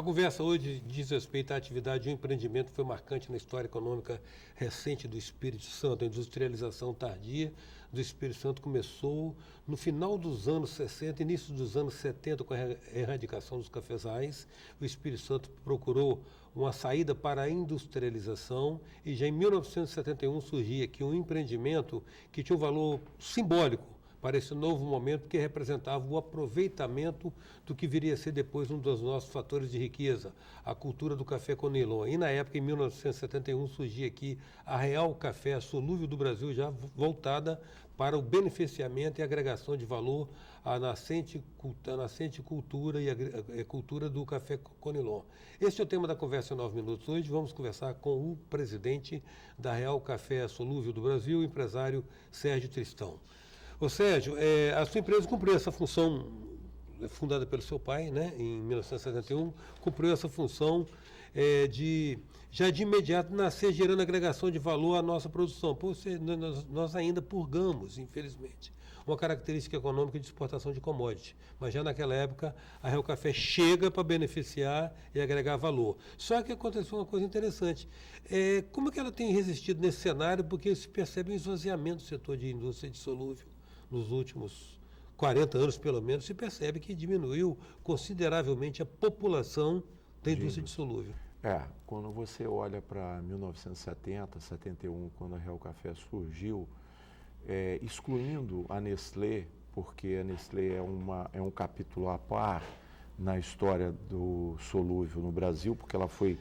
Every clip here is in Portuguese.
conversa hoje diz respeito à atividade de um empreendimento que foi marcante na história econômica recente do Espírito Santo. A industrialização tardia do Espírito Santo começou no final dos anos 60, início dos anos 70, com a erradicação dos cafezais. O Espírito Santo procurou uma saída para a industrialização e já em 1971 surgia aqui um empreendimento que tinha um valor simbólico para esse novo momento, que representava o aproveitamento do que viria a ser depois um dos nossos fatores de riqueza, a cultura do café Conilon. E na época, em 1971, surgia aqui a Real Café Solúvel do Brasil, já voltada para o beneficiamento e agregação de valor à nascente cultura e a cultura do café Conilon. Esse é o tema da conversa em 9 minutos. Hoje vamos conversar com o presidente da Real Café Solúvel do Brasil, o empresário Sérgio Tristão. Ô Sérgio, a sua empresa cumpriu essa função, fundada pelo seu pai, né, em 1971, cumpriu essa função já de imediato nascer gerando agregação de valor à nossa produção. Nós ainda purgamos, infelizmente, uma característica econômica de exportação de commodity, mas já naquela época a Real Café chega para beneficiar e agregar valor. Só que aconteceu uma coisa interessante, como é que ela tem resistido nesse cenário, porque se percebe um esvaziamento do setor de indústria de solúvel. Nos últimos 40 anos, pelo menos, se percebe que diminuiu consideravelmente a população da indústria de solúvel. Quando você olha para 1970, 71, quando a Real Café surgiu, excluindo a Nestlé, porque a Nestlé é um capítulo à par na história do solúvel no Brasil, porque ela foi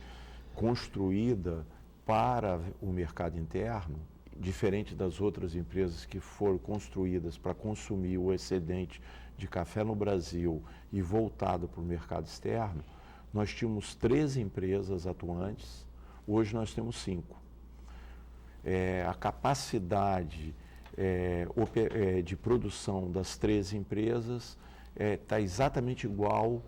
construída para o mercado interno, diferente das outras empresas que foram construídas para consumir o excedente de café no Brasil e voltado para o mercado externo, nós tínhamos 13 empresas atuantes, hoje nós temos 5. A capacidade de produção das 13 empresas está exatamente igual,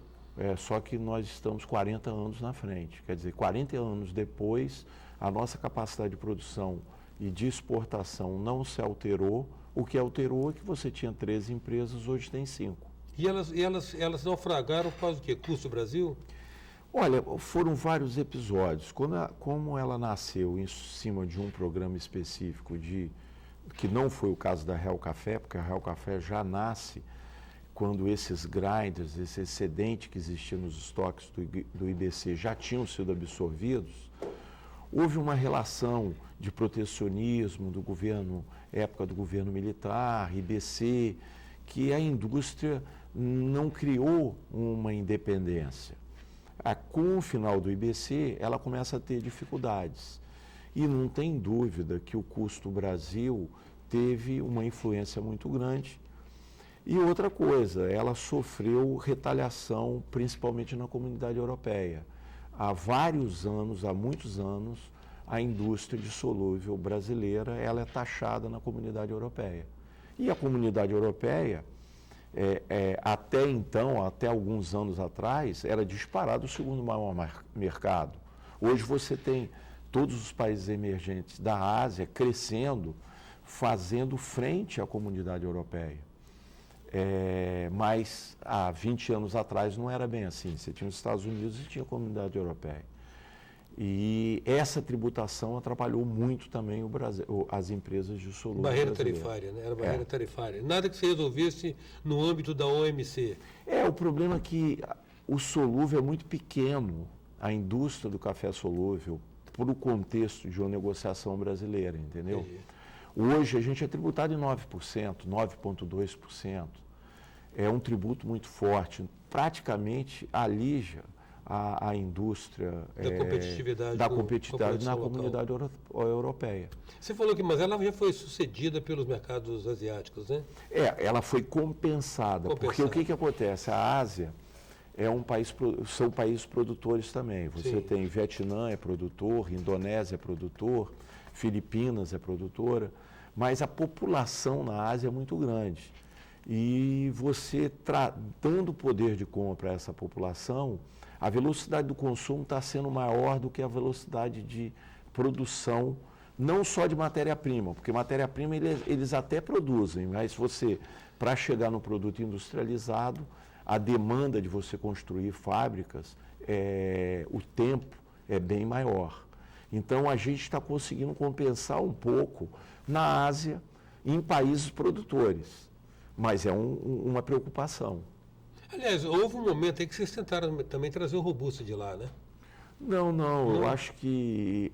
só que nós estamos 40 anos na frente. Quer dizer, 40 anos depois, a nossa capacidade de produção e de exportação não se alterou. O que alterou é que você tinha 13 empresas, hoje tem 5. E elas naufragaram por causa do quê? Custo Brasil? Olha, foram vários episódios. Como ela nasceu em cima de um programa específico, que não foi o caso da Real Café, porque a Real Café já nasce quando esses grinders, esse excedente que existia nos estoques do IBC já tinham sido absorvidos. Houve uma relação de protecionismo do governo, época do governo militar, IBC, que a indústria não criou uma independência. Com o final do IBC, ela começa a ter dificuldades. E não tem dúvida que o custo Brasil teve uma influência muito grande. E outra coisa, ela sofreu retaliação, principalmente na comunidade europeia. Há muitos anos, a indústria de solúvel brasileira ela é taxada na comunidade europeia. E a comunidade europeia, até então, até alguns anos atrás, era disparado o segundo maior mercado. Hoje você tem todos os países emergentes da Ásia crescendo, fazendo frente à comunidade europeia. Mas há 20 anos atrás não era bem assim. Você tinha os Estados Unidos e tinha a comunidade europeia. E essa tributação atrapalhou muito também o Brasil, as empresas de solúvel. Barreira tarifária, né? Era barreira tarifária. Nada que se resolvesse no âmbito da OMC. O problema é que o solúvel é muito pequeno, a indústria do café solúvel, por o contexto de uma negociação brasileira, entendeu? Entendi. Hoje a gente é tributado em 9%, 9,2%. É um tributo muito forte. Praticamente alija a indústria da competitividade na comunidade europeia. Você falou que, mas ela já foi sucedida pelos mercados asiáticos, né? Ela foi compensada. Porque o que acontece? A Ásia são países produtores também. Você tem Vietnã é produtor, Indonésia é produtor, Filipinas é produtora, mas a população na Ásia é muito grande. E você dando poder de compra a essa população, a velocidade do consumo está sendo maior do que a velocidade de produção, não só de matéria-prima, porque matéria-prima eles até produzem, mas para chegar no produto industrializado, a demanda de você construir fábricas, o tempo é bem maior. Então, a gente está conseguindo compensar um pouco na Ásia, em países produtores. Mas é uma preocupação. Aliás, houve um momento aí que vocês tentaram também trazer o robusta de lá, né? Não, eu acho que...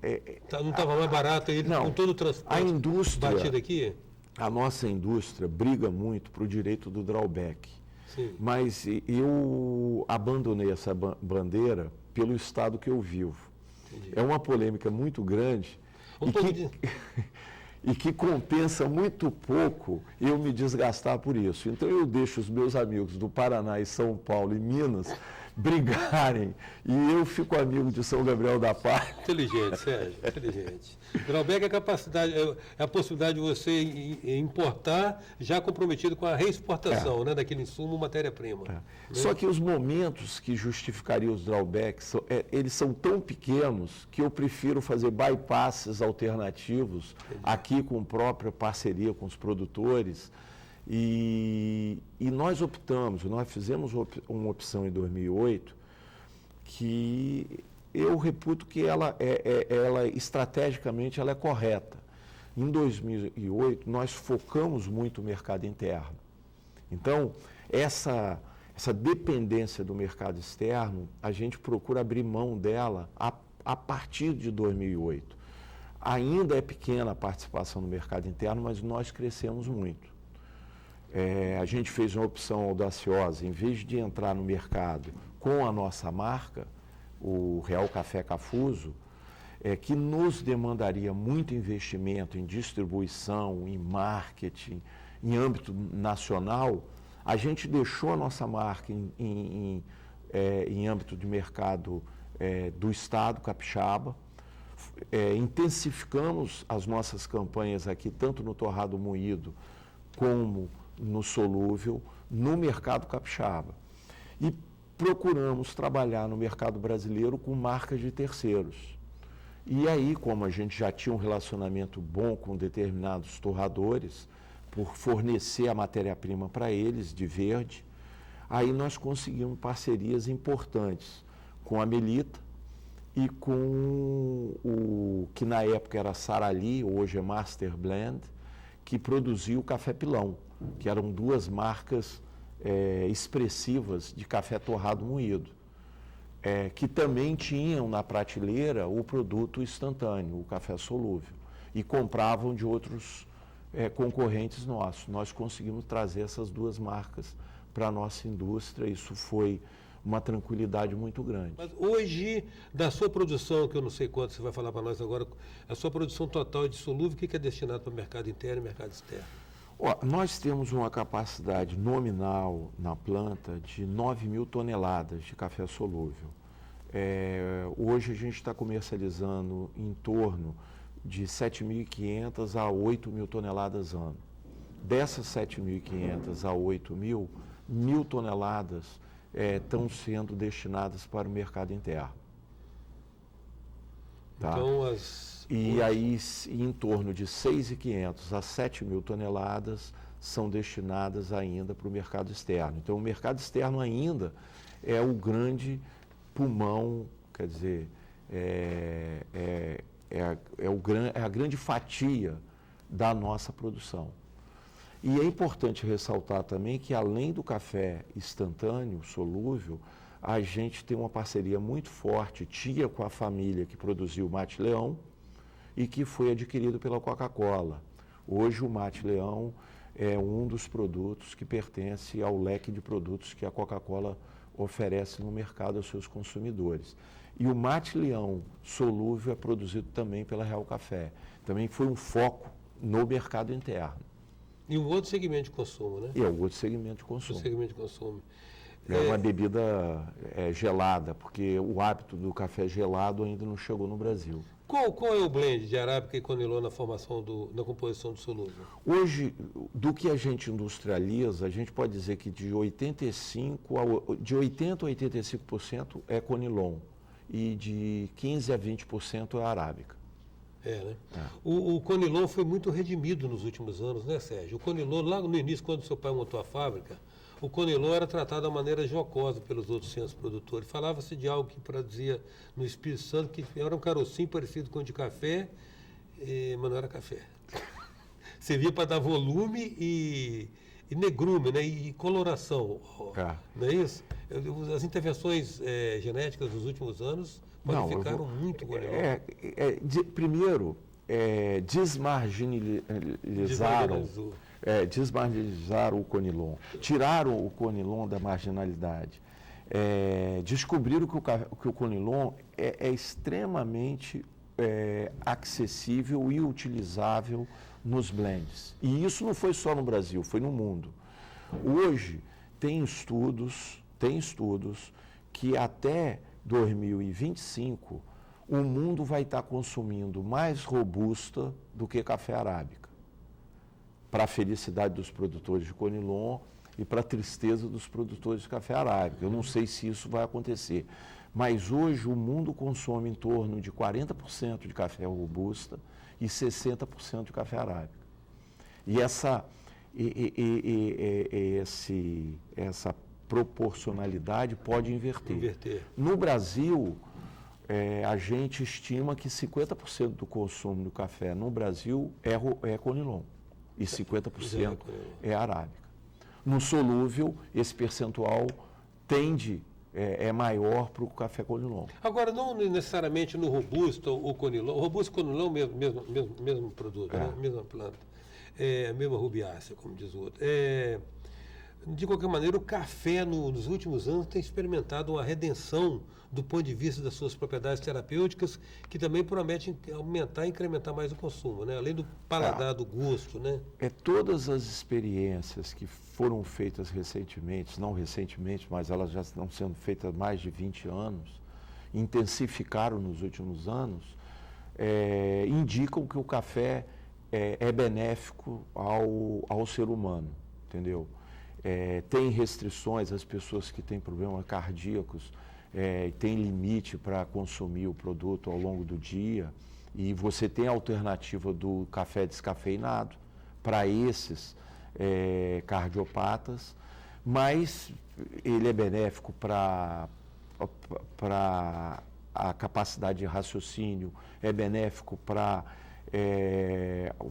Não estava mais barato aí com todo o transporte a indústria, batido aqui? A nossa indústria briga muito para o direito do drawback. Sim. Mas eu abandonei essa bandeira pelo estado que eu vivo. Entendi. É uma polêmica muito grande e que compensa muito pouco eu me desgastar por isso. Então eu deixo os meus amigos do Paraná e São Paulo e Minas brigarem e eu fico amigo de São Gabriel da Palha. Inteligente, Sérgio, inteligente. Drawback é a capacidade, é a possibilidade de você importar já comprometido com a reexportação, né, daquele insumo, matéria-prima. Né? Só que os momentos que justificariam os drawbacks, eles são tão pequenos que eu prefiro fazer bypasses alternativos aqui com própria parceria com os produtores. E nós fizemos uma opção em 2008 que eu reputo que ela estrategicamente ela é correta. Em 2008, nós focamos muito o mercado interno. Então, essa dependência do mercado externo, a gente procura abrir mão dela a partir de 2008. Ainda é pequena a participação no mercado interno, mas nós crescemos muito. A gente fez uma opção audaciosa, em vez de entrar no mercado com a nossa marca, o Real Café Cafuso, que nos demandaria muito investimento em distribuição, em marketing, em âmbito nacional, a gente deixou a nossa marca em âmbito de mercado do Estado capixaba, intensificamos as nossas campanhas aqui, tanto no torrado moído como no solúvel, no mercado capixaba. E procuramos trabalhar no mercado brasileiro com marcas de terceiros. E aí, como a gente já tinha um relacionamento bom com determinados torradores, por fornecer a matéria-prima para eles, de verde, aí nós conseguimos parcerias importantes com a Melita e com o que na época era Sarali, hoje é Master Blend, que produziu o Café Pilão, que eram duas marcas expressivas de café torrado moído, que também tinham na prateleira o produto instantâneo, o café solúvel, e compravam de outros concorrentes nossos. Nós conseguimos trazer essas duas marcas para a nossa indústria, isso foi uma tranquilidade muito grande. Mas hoje, da sua produção, que eu não sei quanto você vai falar para nós agora, a sua produção total de solúvel, o que é destinado para o mercado interno e mercado externo? Nós temos uma capacidade nominal na planta de 9 mil toneladas de café solúvel. Hoje a gente está comercializando em torno de 7.500 a 8 mil toneladas ano. Dessas 7.500 a 8 mil, 1.000 toneladas estão sendo destinadas para o mercado interno. Tá? Então, E aí, em torno de 6.500 a 7.000 toneladas são destinadas ainda para o mercado externo. Então, o mercado externo ainda é o grande pulmão, quer dizer, é a grande fatia da nossa produção. E é importante ressaltar também que, além do café instantâneo, solúvel, a gente tem uma parceria muito forte, com a família que produziu o Mate Leão e que foi adquirido pela Coca-Cola. Hoje o Mate Leão é um dos produtos que pertence ao leque de produtos que a Coca-Cola oferece no mercado aos seus consumidores. E o Mate Leão solúvel é produzido também pela Real Café. Também foi um foco no mercado interno. E um outro segmento de consumo, né? E é um outro segmento de consumo. Segmento de consumo. É uma bebida gelada, porque o hábito do café gelado ainda não chegou no Brasil. Qual é o blend de arábica e conilon na na composição do solúvel? Hoje, do que a gente industrializa, a gente pode dizer que de 80 a 85% é conilon e de 15 a 20% é arábica. Né? O conilon foi muito redimido nos últimos anos, né, Sérgio? O conilon, lá no início, quando seu pai montou a fábrica, o Conilon era tratado de uma maneira jocosa pelos outros centros produtores. Falava-se de algo que produzia no Espírito Santo, que era um carocinho parecido com o de café, mas não era café. Servia para dar volume e negrume, né? E coloração. Não é isso? As intervenções genéticas dos últimos anos qualificaram muito o Conilon. Primeiro, desmarginalizaram o Conilon, tiraram o Conilon da marginalidade, descobriram que o Conilon é extremamente acessível e utilizável nos blends. E isso não foi só no Brasil, foi no mundo. Hoje tem estudos que até 2025 o mundo vai estar consumindo mais robusta do que café arábica, para a felicidade dos produtores de Conilon e para a tristeza dos produtores de café arábica. Eu não sei se isso vai acontecer, mas hoje o mundo consome em torno de 40% de café robusta e 60% de café arábica. E essa proporcionalidade pode inverter. No Brasil, a gente estima que 50% do consumo do café no Brasil é Conilon e 50% é arábica. No solúvel, esse percentual é maior para o café Conilon. Agora, não necessariamente no robusto ou Conilon. Robusto e Conilon, mesmo produto, né? Mesma planta. Mesma rubiácea, como diz o outro. De qualquer maneira, o café nos últimos anos tem experimentado uma redenção do ponto de vista das suas propriedades terapêuticas, que também promete aumentar e incrementar mais o consumo, né? Além do paladar, do gosto, né? Todas as experiências que foram feitas recentemente, não recentemente, mas elas já estão sendo feitas há mais de 20 anos, intensificaram nos últimos anos, indicam que o café é benéfico ao ser humano, entendeu? Tem restrições, as pessoas que têm problemas cardíacos têm limite para consumir o produto ao longo do dia, e você tem a alternativa do café descafeinado para esses cardiopatas, mas ele é benéfico para a capacidade de raciocínio, é benéfico para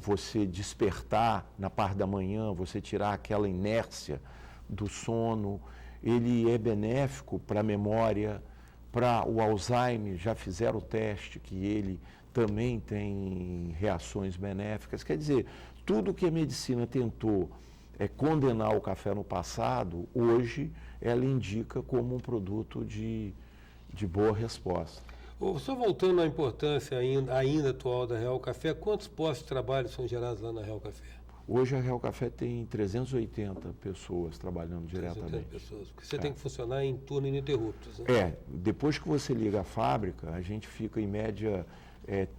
você despertar na parte da manhã, você tirar aquela inércia do sono. Ele é benéfico para a memória, para o Alzheimer, já fizeram o teste que ele também tem reações benéficas. Quer dizer, tudo que a medicina tentou condenar o café no passado, hoje ela indica como um produto de boa resposta. Só voltando à importância ainda atual da Real Café, quantos postos de trabalho são gerados lá na Real Café? Hoje a Real Café tem 380 pessoas trabalhando diretamente. 380 pessoas, porque você tem que funcionar em turno ininterruptos, né? Depois que você liga a fábrica, a gente fica em média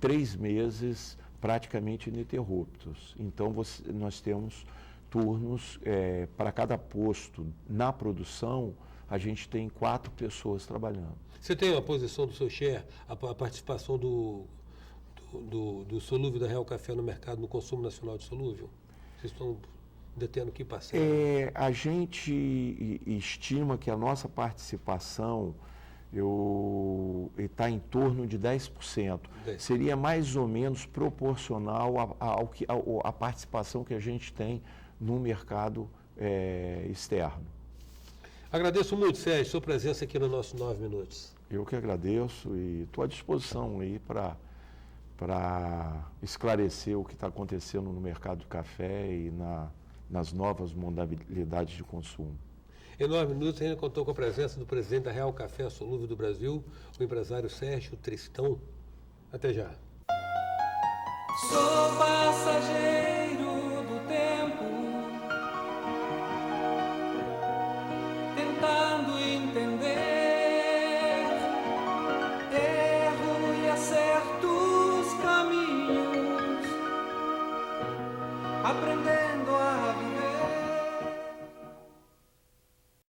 3 meses praticamente ininterruptos. Então nós temos turnos para cada posto na produção, a gente tem 4 pessoas trabalhando. Você tem a posição do seu share, a participação do solúvel da Real Café no mercado, no consumo nacional de solúvel? Vocês estão detendo que parcela? A gente estima que a nossa participação está em torno de 10%. Seria mais ou menos proporcional à participação que a gente tem no mercado externo. Agradeço muito, Sérgio, sua presença aqui no nosso 9 Minutos. Eu que agradeço e estou à disposição aí para esclarecer o que está acontecendo no mercado do café e nas novas modalidades de consumo. Em 9 minutos, a gente contou com a presença do presidente da Real Café Solúvel do Brasil, o empresário Sérgio Tristão. Até já. Sou passageiro.